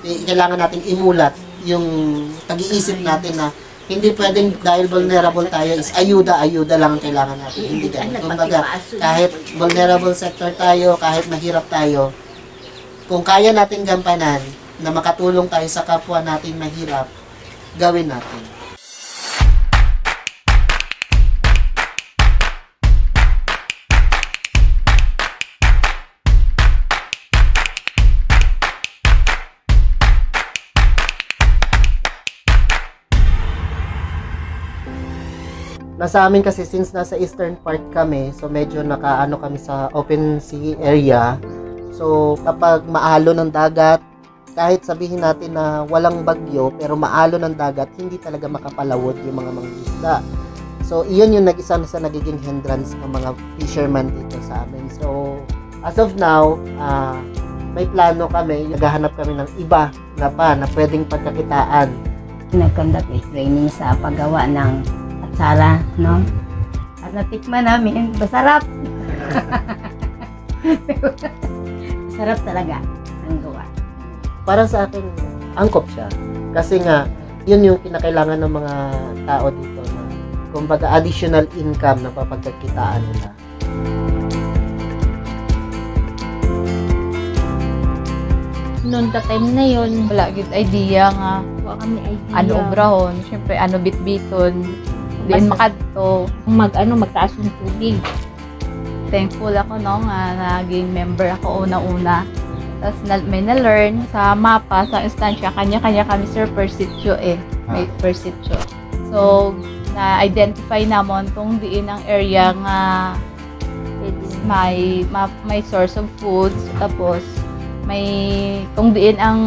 kailangan natin imulat yung pag-iisip natin na hindi pwedeng dahil vulnerable tayo is ayuda lang ang kailangan natin. Hindi ganun. Kumbaga, kahit vulnerable sector tayo, kahit mahirap tayo, kung kaya natin gampanan na makatulong tayo sa kapwa natin mahirap, gawin natin. Nasa amin kasi since nasa eastern part kami, so medyo nakaano kami sa open sea area. So kapag maalo ng dagat, kahit sabihin natin na walang bagyo, pero maalo ng dagat, hindi talaga makapalawod yung mga mangingisda. So iyon yung nag-isa na sa nagiging hindrance ng mga fisherman dito sa amin. So as of now, may plano kami, naghahanap kami ng iba na pwedeng pagkakitaan. Nag-conduct training sa paggawa ng atsara, no? At natikman namin, masarap. Masarap talaga ang gawa. Para sa akin, angkop siya. Kasi nga, yun yung kinakailangan ng mga tao dito na kumbaga additional income na papagkakitaan nila. Noon ta time na yun, wala gid idea nga. Wala kami idea. Ano obrahon, syempre ano bitbiton. Din makadto magtaas yung tubig. Thankful ako no nga naging member ako una-una. Tapos may na-learn sa mapa, sa instansya, kanya-kanya kami sir per sitio may per sitio. So na-identify namon tong diin ang area nga may source of foods, tapos may tong diin ang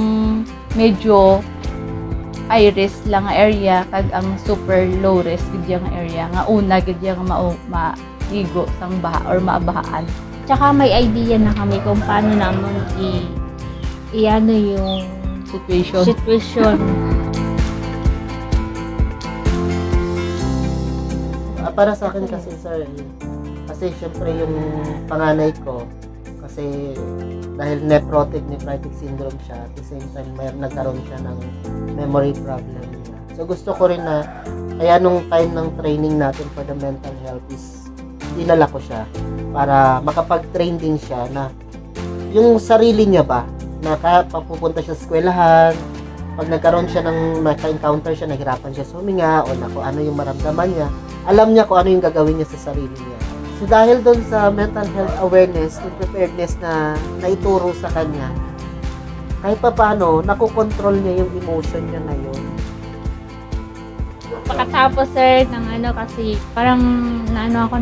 medyo high risk lang nga area kag ang super low risk gid yang area nga una gid yang maigo sang baha or maabahaan. Tsaka may idea na kami kung paano naman i-ano yung situation. Para sa akin kasi sir, kasi syempre yung panganay ko kasi dahil nephrotic syndrome siya, at the same time nagkaroon siya ng memory problem niya. So gusto ko rin na, kaya nung time ng training natin for the mental health is dinala ko siya para makapag-train din siya na yung sarili niya ba, na kaya papupunta siya sa eskwelahan, pag nagkaroon siya ng naka-encounter siya, nahirapan siya suminga o kung ano yung maramdaman niya, alam niya kung ano yung gagawin niya sa sarili niya. So dahil doon sa mental health awareness and preparedness na naituro sa kanya, kahit pa paano, nakokontrol niya yung emotion niya ngayon. Pagkatapos sir ng kasi parang ako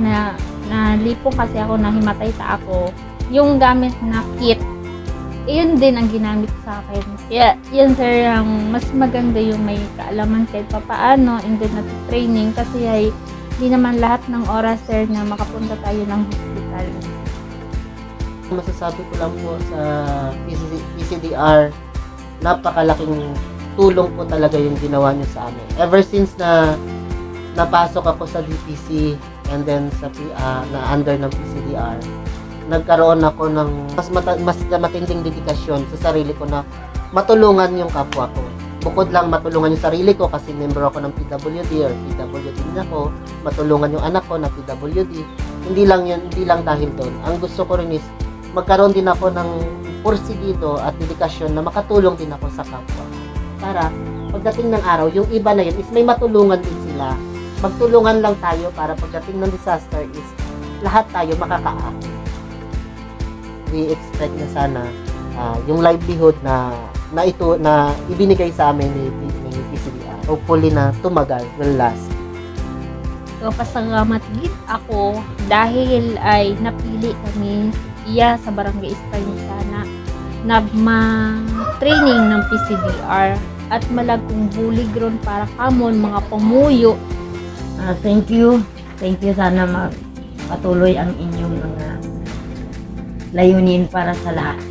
nalipong kasi ako, nahimatay ta ako. Yung gamit na kit, yun din ang ginamit sa akin. Kaya yun sir, ang mas maganda yung may kaalaman kahit papaano and then training kasi ay hindi naman lahat ng oras sir na makapunta tayo ng hospital. Masasabi ko lang po sa PCDR, napakalaking tulong po talaga yung ginawa niyo sa amin. Ever since na napasok ako sa DPC and then sa na under ng PCDR, nagkaroon ako ng mas matinding dedikasyon sa sarili ko na matulungan yung kapwa ko. Bukod lang matulungan yung sarili ko kasi member ako ng PWD or PWD din ako, matulungan yung anak ko na PWD. Hindi lang dahil doon. Ang gusto ko rin is magkaroon din ako ng porsigido at dedikasyon na makatulong din ako sa kapwa. Para pagdating ng araw, yung iba na yun is may matulungan din sila. Magtulungan lang tayo para pagdating ng disaster is lahat tayo makakaahon. We expect na sana yung livelihood na ibinigay sa amin ni PCDR. Hopefully na tumagal, will last. So, pasalamat gid ako dahil ay napili kami sa Barangay Estancia na training ng PCDR at malagong buligron para kamon mga pamuyo. Thank you. Sana patuloy ang inyong mga layunin para sa lahat.